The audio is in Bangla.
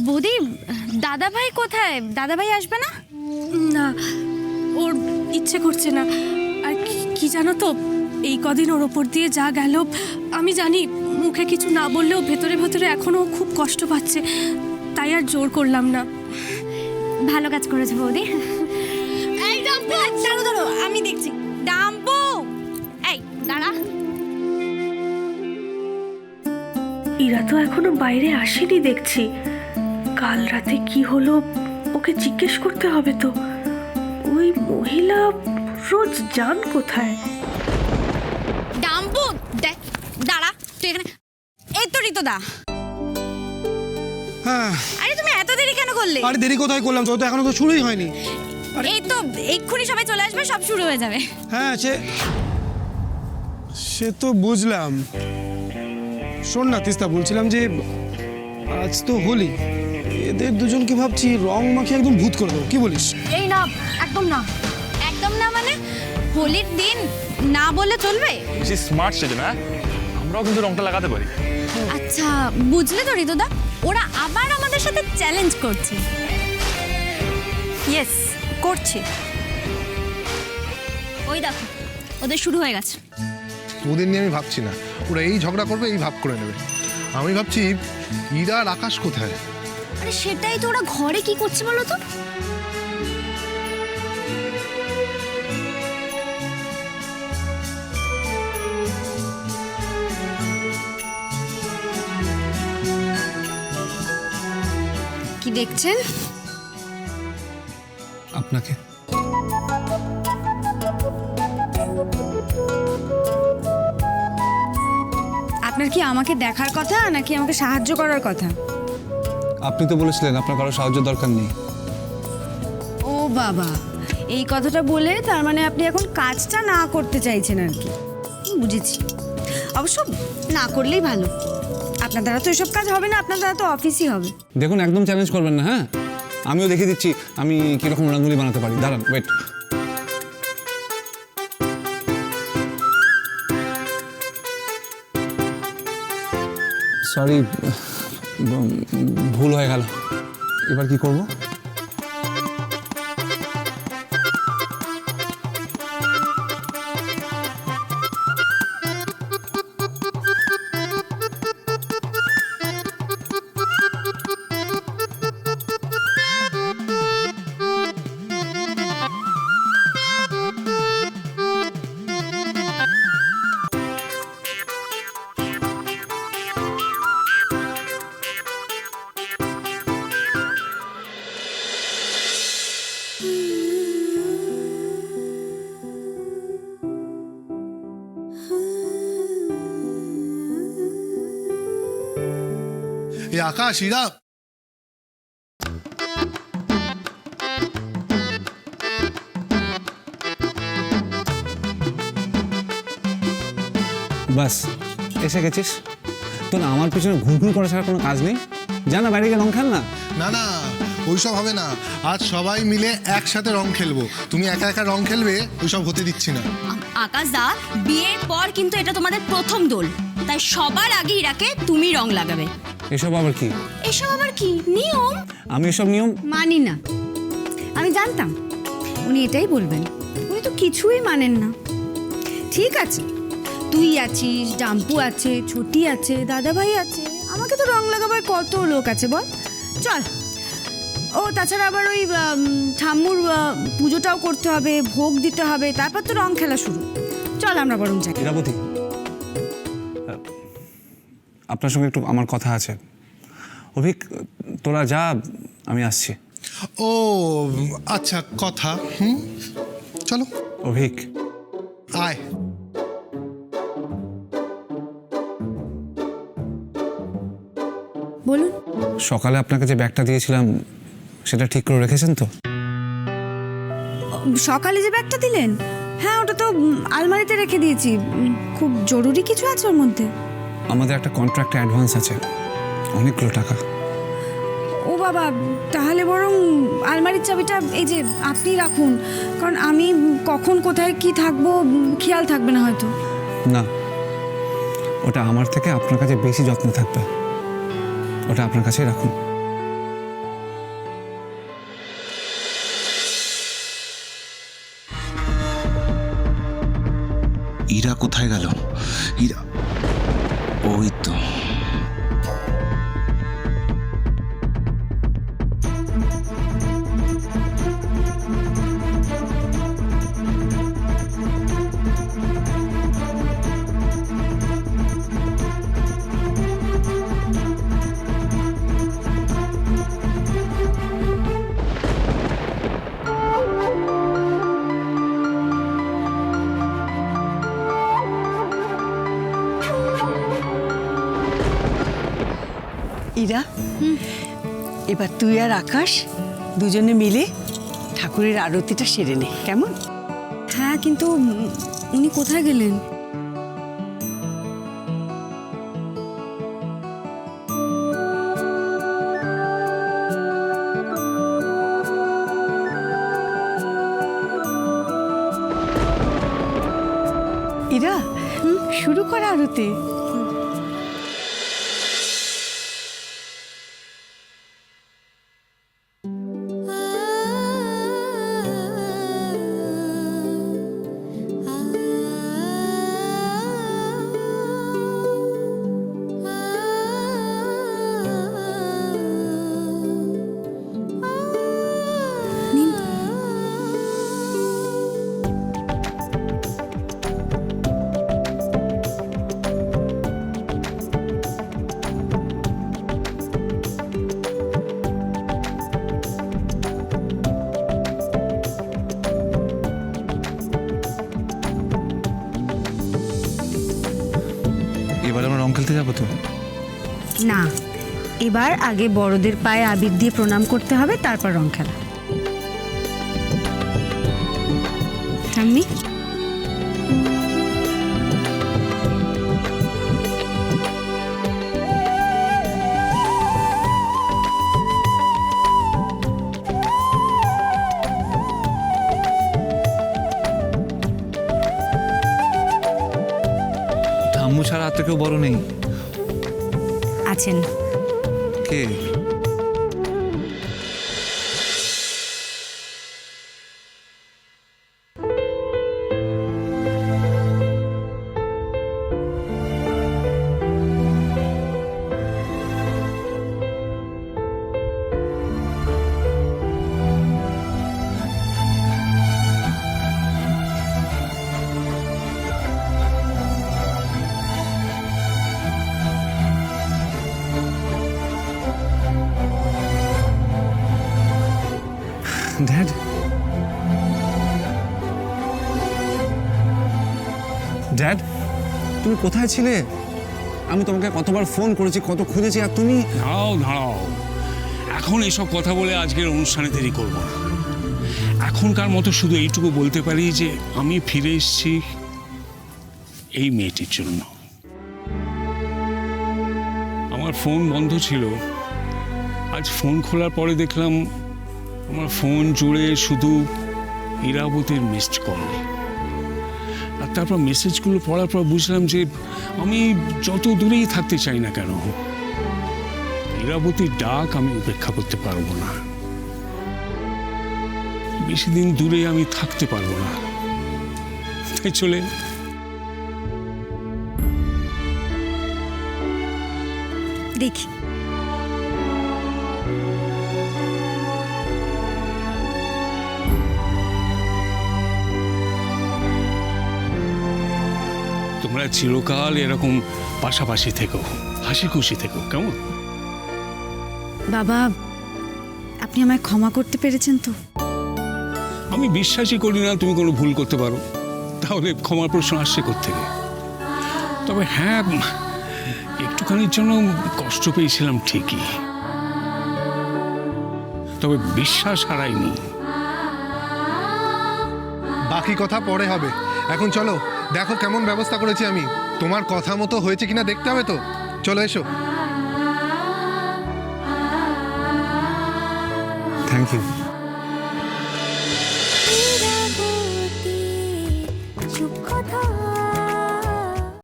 বৌদি, দাদাভাই কোথায়? দাদাভাই আসবে না? না, ওর ইচ্ছে করছে না। আর কি জানো তো, এই কদিন ওর ওপর দিয়ে যা গেল, আমি জানি মুখে কিছু না বললেও ভেতরে ভেতরে এখনো খুব কষ্ট পাচ্ছে, তাই আর জোর করলাম না। ভালো কাজ করেছে বৌদি। এই ডাম্পু, দাঁড়ো, আমি দেখছি। ডাম্পু, এই দাঁড়া। ইরা তো এখনো বাইরে আসেনি দেখছি। কাল রাতে কি হলো ওকে জিজ্ঞেস করতে হবে তো। ওই মহিলা রোজ যান কোথায়? ডাম্পু, দেখ, দাঁড়া তুই এখানে। এই তো ঋতুদা। হ্যাঁ, আরে তুমি এত দেরি কেন করলে? আরে দেরি কোথায় করলাম, তো এখনো তো শুরুই হয়নি। এই তো এক্ষুনি সবাই চলে আসবে, সব শুরু হয়ে যাবে। হ্যাঁ, সে তো বুঝলাম। শোন না তিস্তা, বলছিলাম যে আজ তো হোলি, এদের দুজনকে ভাবছি রং মাখিয়ে একদম ভূত করে দেবো, কি বলিস? এই না, একদম না। একদম না মানে? হোলির দিন না বললে চলবে? বেশি স্মার্ট সেজে না, আমরাও কিন্তু রংটা লাগাতে পারি। আচ্ছা, বুঝলে তো ঋতুদা, ওরা আবার আমাদের সাথে চ্যালেঞ্জ করছে। ইয়েস, করছি। ওই দেখো, ওদের শুরু হয়ে গেছে। ওদের নিয়ে আমি ভাবছি না, ওরা এই ঝগড়া করবে, এই ভাব করে নেবে। আমি ভাবছি ইরা আর আকাশ কোথায়? আরে সেটাই তো, ওরা ঘরে কি করছে বলো তো? কি দেখছেন? আপনাকে। আপনার কি আমাকে দেখার কথা নাকি আমাকে সাহায্য করার কথা? আপনি তো বলেছিলেন আপনার কারো সাহায্য দরকার নেই। ও বাবা, এই কথাটা বলে তার মানে আপনি এখন কাজটা না করতে চাইছেন আর কি। বুঝেছি। অবশ্য না করলেই ভালো। আপনার দ্বারা তো এসব কাজ হবে না, আপনার দ্বারা তো অফিসই হবে। দেখুন, একদম চ্যালেঞ্জ করবেন না। হ্যাঁ, আমিও দেখিয়ে দিচ্ছি আমি কিরকম রঙ্গোলি বানাতে পারি। দাঁড়ান, ওয়েট। সরি, ভুল হয়ে গেল। এবার কি করব? এই আকাশ, ইরা। বাস, এসে গেছিস। তোর আমার পিছনে ঘুরঘুর করা ছাড়া কোনো কাজ নেই? জানা, বাইরে গিয়ে রং খেল না। না না, ওইসব হবে না। আজ সবাই মিলে একসাথে রং খেলবো। তুমি একা একা রং খেলবে, ওইসব হতে দিচ্ছি না। আকাশ দা, বিয়ের পর কিন্তু এটা তোমাদের প্রথম দোল, তাই সবার আগে ইরাকে তুমি রং লাগাবে। এসব আবার কি? এসব আবার কি নিয়ম? আমি এসব নিয়ম মানি না। আমি জানতাম উনি এটাই বলবেন। উনি তো কিছুই মানেন না। ঠিক আছে, তুই আছিস, ডাম্পু আছে, ছুটি আছে, দাদাভাই আছে, আমাকে তো রং লাগাবার কত লোক আছে বল। চল। ও তাছাড়া আবার ওই ঠাম্মুর পুজোটাও করতে হবে, ভোগ দিতে হবে, তারপর তো রং খেলা শুরু। চল আমরা বরং যাই। ইরাবতী, আপনার সঙ্গে একটু আমার কথা আছে। অভিক, তোরা যা, আমি আসছি। ও আচ্ছা, কথা। চলো। অভিক, আয়। বলুন। সকালে আপনাকে যে ব্যাগটা দিয়েছিলাম সেটা ঠিক করে রেখেছেন তো? সকালে যে ব্যাগটা দিলেন, হ্যাঁ ওটা তো আলমারিতে রেখে দিয়েছি। খুব জরুরি কিছু আছে ওর মধ্যে? আমাদের একটা কন্ট্রাক্টে অ্যাডভান্স আছে, অনেকগুলো টাকা। ও বাবা, তাহলে বরং আলমারির চাবিটা এই যে আপনি রাখুন, কারণ আমি কখন কোথায় কি থাকবো খেয়াল থাকবে না হয়তো। না, ওটা আমার থেকে আপনার কাছে বেশি যত্ন থাকবে। ওটা আপনার কাছেই রাখুন। ইরা কোথায় গেল? ইরা, ওই তো। ইরা, এবার তুই আর আকাশ দুজনে মিলে ঠাকুরের আরতিটা সেরে নে, কেমন? হ্যাঁ, কিন্তু উনি কোথায় গেলেন? ইরা, শুরু কর আরতি। এবার আমরা রং খেলতে যাবো তো? না, এবার আগে বড়দের পায়ে আবির দিয়ে প্রণাম করতে হবে, তারপর রং খেলা। ঠাম্মি, ঠাম্মু ছাড়া আর তো কেউ বড় নেই। আছেন। কে? ড্যাড, ড্যাড, তুমি কোথায় ছিলে? আমি তোমাকে কতবার ফোন করেছি, কত খুঁজেছি, আর তুমি... দাঁড়াও দাঁড়াও, এখন এসব কথা বলে আজকের অনুষ্ঠানে দেরি করব না। এখনকার মতো শুধু এইটুকু বলতে পারি যে আমি ফিরে এসেছি এই মেয়েটির জন্য। আমার ফোন বন্ধ ছিল, আজ ফোন খোলার পরে দেখলাম আমার ফোন জুড়ে শুধু ইরাবতীর মিসড কল। আর তারপর মেসেজগুলো পড়ার পর বুঝলাম যে আমি যত দূরেই থাকতে চাই না কেন, ইরাবতীর ডাক আমি উপেক্ষা করতে পারবো না। বেশি দিন দূরে আমি থাকতে পারবো না, তাই চলে দেখি। তোমরা চিরকাল এরকম পাশাপাশি থেকো, হাসি খুশি থেকো, কেমন? বাবা, আপনি আমায় ক্ষমা করতে পেরেছেন তো? আমি বিশ্বাসই করি না তুমি কোনো ভুল করতে পারো, তাহলে ক্ষমার প্রশ্ন আসছে কোত্থেকে? তবে হ্যাঁ, একটুখানির জন্য কষ্ট পেয়েছিলাম ঠিকই, তবে বিশ্বাস হারাইনি। বাকি কথা পরে হবে, এখন চলো, দেখো কেমন ব্যবস্থা করেছি আমি। তোমার কথা মতো হয়েছে কিনা দেখতে হবে তো। চলো এসো। Thank you.